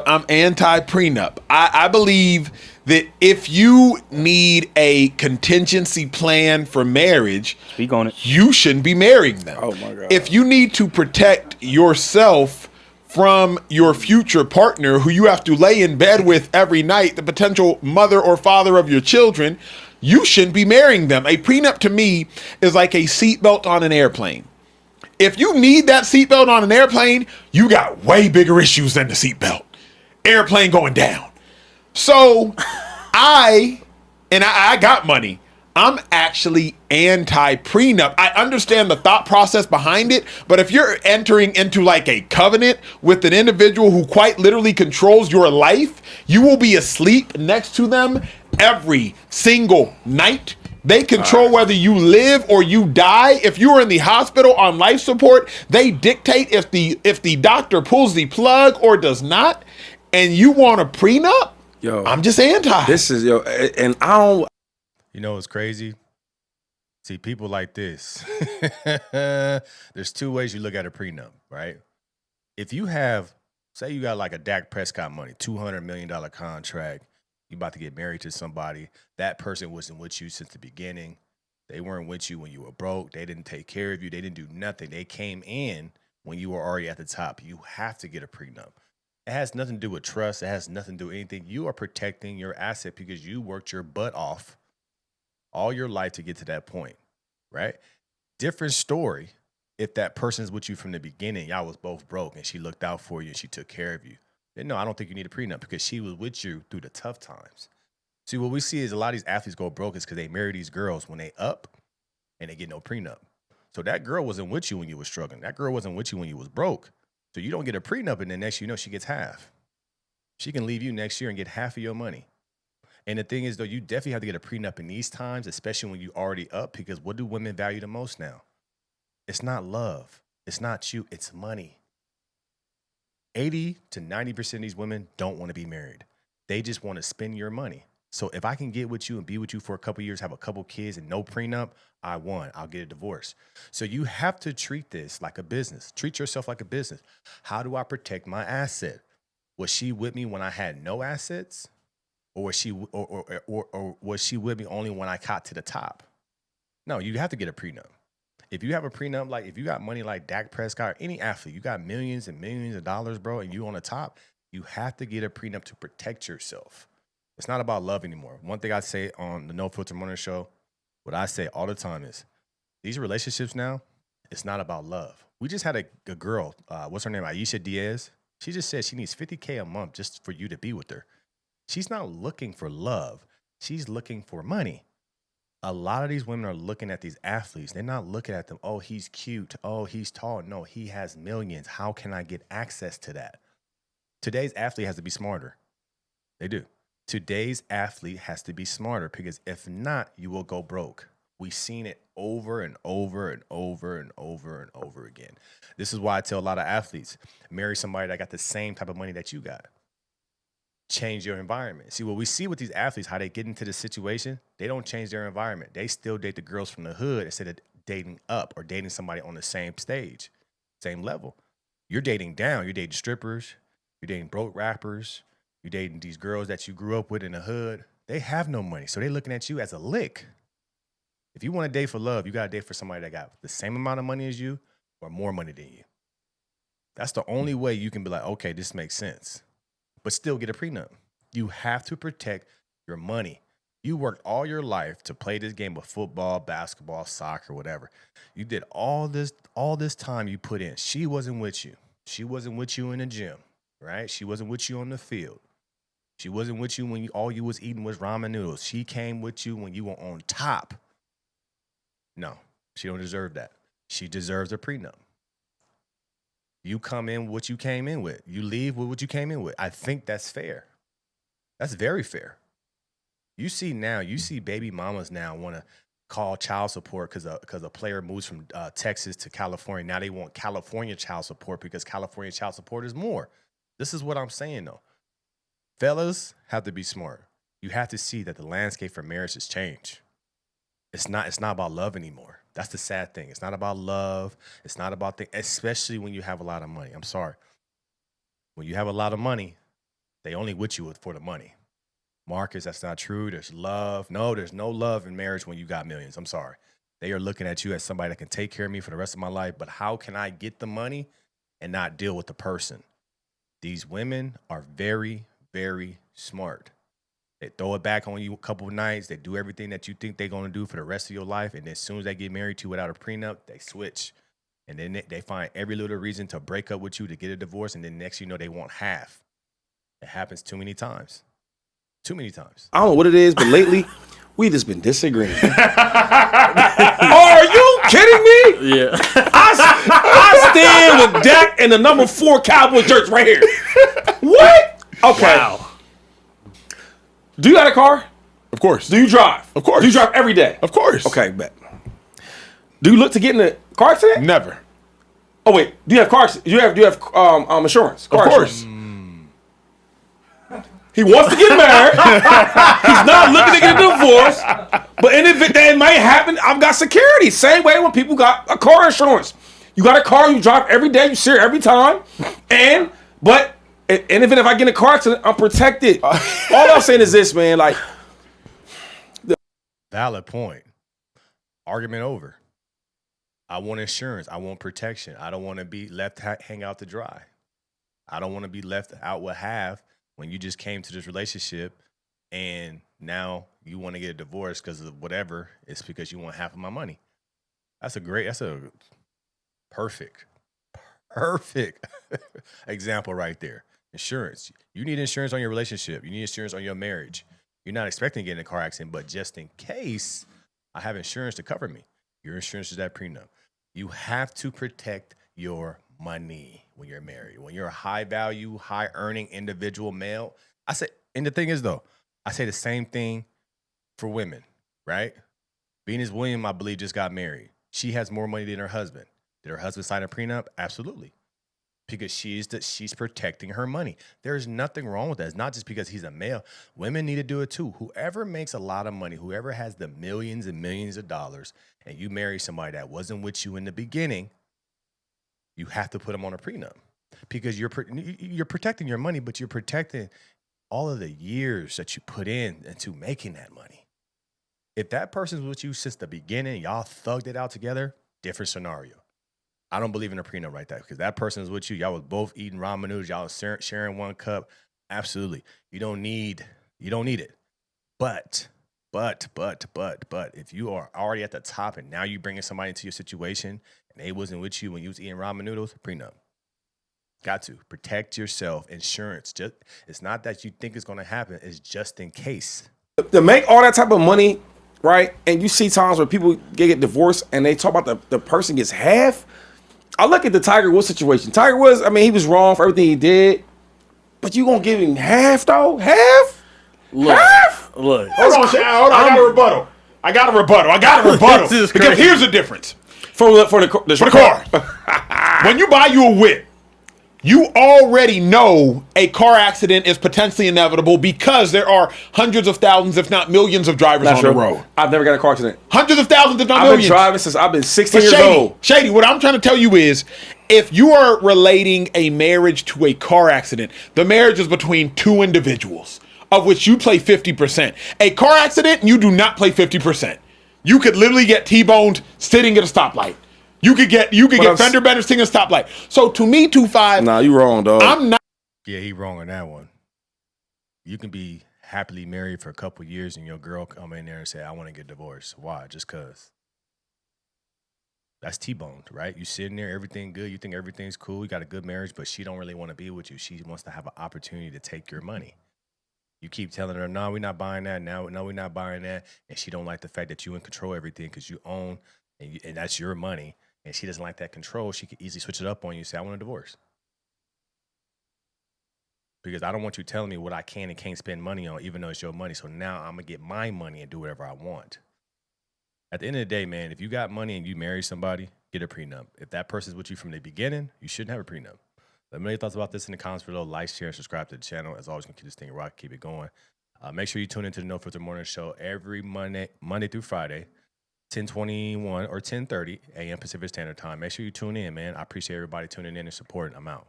I'm anti-prenup. I believe that if you need a contingency plan for marriage, Speak on it. you shouldn't be marrying them. Oh my God. If you need to protect yourself from your future partner who you have to lay in bed with every night, the potential mother or father of your children, you shouldn't be marrying them. A prenup to me is like a seatbelt on an airplane. If you need that seatbelt on an airplane, you got way bigger issues than the seatbelt. Airplane going down. So I got money. I'm actually anti-prenup. I understand the thought process behind it, but if you're entering into like a covenant with an individual who quite literally controls your life, you will be asleep next to them every single night. They control whether you live or you die. If you are in the hospital on life support, they dictate if the doctor pulls the plug or does not. And you want a prenup? Yo, I'm just anti. This is and I don't. You know what's crazy? See, people like this. There's two ways you look at a prenup, right? If you have, say you got like a Dak Prescott money, $200 million contract, you about to get married to somebody, that person wasn't with you since the beginning. They weren't with you when you were broke. They didn't take care of you. They didn't do nothing. They came in when you were already at the top. You have to get a prenup. It has nothing to do with trust. It has nothing to do with anything. You are protecting your asset because you worked your butt off all your life to get to that point, right? Different story if that person's with you from the beginning. Y'all was both broke and she looked out for you and she took care of you. Then no, I don't think you need a prenup because she was with you through the tough times. See, what we see is a lot of these athletes go broke is because they marry these girls when they up and they get no prenup. So that girl wasn't with you when you were struggling. That girl wasn't with you when you was broke. So you don't get a prenup and then next you know she gets half. She can leave you next year and get half of your money. And the thing is, though, you definitely have to get a prenup in these times, especially when you already up, because what do women value the most now? It's not love. It's not you. It's money. 80 to 90% of these women don't want to be married. They just want to spend your money. So if I can get with you and be with you for a couple years, have a couple kids and no prenup, I won. I'll get a divorce. So you have to treat this like a business. Treat yourself like a business. How do I protect my asset? Was she with me when I had no assets? Or was she with me only when I got to the top? No, you have to get a prenup. If you have a prenup, like if you got money like Dak Prescott or any athlete, you got millions and millions of dollars, bro, and you on the top, you have to get a prenup to protect yourself. It's not about love anymore. One thing I say on the No Filter Morning Show, what I say all the time is, these relationships now, it's not about love. We just had a girl, what's her name, Aisha Diaz. She just said she needs $50K a month just for you to be with her. She's not looking for love. She's looking for money. A lot of these women are looking at these athletes. They're not looking at them, oh, he's cute. Oh, he's tall. No, he has millions. How can I get access to that? Today's athlete has to be smarter. They do. Today's athlete has to be smarter because if not, you will go broke. We've seen it over and over and over and over and over again. This is why I tell a lot of athletes, marry somebody that got the same type of money that you got. Change your environment. See, what we see with these athletes, how they get into this situation, they don't change their environment. They still date the girls from the hood instead of dating up or dating somebody on the same stage, same level. You're dating down. You're dating strippers. You're dating broke rappers. You're dating these girls that you grew up with in the hood. They have no money, so they're looking at you as a lick. If you want to date for love, you got to date for somebody that got the same amount of money as you or more money than you. That's the only way you can be like, okay, this makes sense. But still get a prenup. You have to protect your money. You worked all your life to play this game of football, basketball, soccer, whatever. You did all this time you put in. She wasn't with you. She wasn't with you in the gym, right? She wasn't with you on the field. She wasn't with you when all you was eating was ramen noodles. She came with you when you were on top. No, she don't deserve that. She deserves a prenup. You come in with what you came in with. You leave with what you came in with. I think that's fair. That's very fair. You see baby mamas now want to call child support because a player moves from Texas to California. Now they want California child support because California child support is more. This is what I'm saying, though. Fellas have to be smart. You have to see that the landscape for marriage has changed. It's not about love anymore. That's the sad thing. It's not about love. It's not about especially when you have a lot of money. I'm sorry. When you have a lot of money, They only with you for the money. Marcus, that's not true. There's love. No, there's no love in marriage when you got millions. I'm sorry. They are looking at you as somebody that can take care of me for the rest of my life. But how can I get the money and not deal with the person? These women are very, very smart. They throw it back on you a couple of nights. They do everything that you think they're going to do for the rest of your life. And as soon as they get married to you without a prenup, they switch. And then they find every little reason to break up with you, to get a divorce. And then next you know, they want half. It happens too many times. Too many times. I don't know what it is, but lately, we just been disagreeing. Are you kidding me? Yeah. I stand with Dak and the number 4 Cowboy shirts right here. What? Okay. Wow. Do you got a car? Of course. Do you drive? Of course. Do you drive every day? Of course. Okay, bet. Do you look to get in a car accident? Never. Oh wait, do you have car? Do you have insurance? Car Of course. Insurance. He wants to get married. He's not looking to get a divorce. But in the event that it might happen, I've got security. Same way when people got a car insurance. You got a car, you drive every day, you see it every time. But even if I get in a car accident, I'm protected. All I'm saying is this, man. Like, Valid point. Argument over. I want insurance. I want protection. I don't want to be left hang out to dry. I don't want to be left out with half when you just came to this relationship and now you want to get a divorce because of whatever. It's because you want half of my money. That's a perfect example right there. Insurance. You need insurance on your relationship. You need insurance on your marriage. You're not expecting to get in a car accident, but just in case, I have insurance to cover me. Your insurance is that prenup. You have to protect your money when you're married. When you're a high value, high earning individual male, and the thing is though, I say the same thing for women, right? Venus Williams, I believe, just got married. She has more money than her husband. Did her husband sign a prenup? Absolutely. Because she's protecting her money. There's nothing wrong with that. It's not just because he's a male. Women need to do it too. Whoever makes a lot of money, whoever has the millions and millions of dollars, and you marry somebody that wasn't with you in the beginning, you have to put them on a prenup because you're protecting your money, but you're protecting all of the years that you put into making that money. If that person's with you since the beginning, y'all thugged it out together, different scenario. I don't believe in a prenup right there because that person is with you. Y'all was both eating ramen noodles. Y'all was sharing one cup. Absolutely. You don't need it. But if you are already at the top and now you bringing somebody into your situation and they wasn't with you when you was eating ramen noodles, prenup. Got to protect yourself. Insurance. It's not that you think it's going to happen. It's just in case. To make all that type of money, right? And you see times where people get divorced and they talk about the person gets half. I look at the Tiger Woods situation. Tiger Woods, I mean, he was wrong for everything he did, but you gonna give him half though? Half? Half? Look. Hold on, I got a rebuttal. I got a rebuttal. This is Because crazy. here's the difference. For the car. When you buy you a whip, you already know a car accident is potentially inevitable because there are hundreds of thousands, if not millions, of drivers on the road. I've never got a car accident. Hundreds of thousands, if not I've millions. been driving since I've been 16 But years old. Shady, what I'm trying to tell you is, if you are relating a marriage to a car accident, the marriage is between two individuals, of which you play 50%. A car accident, you do not play 50%. You could literally get T-boned sitting at a stoplight. You could get fender benders sitting at a stoplight. So to me, 2-5. Nah, you wrong, dog. I'm not. Yeah, he wrong on that one. You can be happily married for a couple years and your girl come in there and say, I want to get divorced. Why? Just because. That's T-boned, right? You sitting there, everything good. You think everything's cool. You got a good marriage, but she don't really want to be with you. She wants to have an opportunity to take your money. You keep telling her, no, we're not buying that. No, we're not buying that. And she don't like the fact that you in control everything because you own and that's your money. And she doesn't like that control. She could easily switch it up on you and say, I want a divorce. Because I don't want you telling me what I can and can't spend money on, even though it's your money. So now I'm going to get my money and do whatever I want. At the end of the day, man, if you got money and you marry somebody, get a prenup. If that person's with you from the beginning, you shouldn't have a prenup. Let me know your thoughts about this in the comments below. Like, share, and subscribe to the channel. As always, going to keep this thing rock, keep it going. Make sure you tune into the No Filter Morning Show every Monday through Friday, 10:21 or 10:30 a.m. Pacific Standard Time. Make sure you tune in, man. I appreciate everybody tuning in and supporting. I'm out.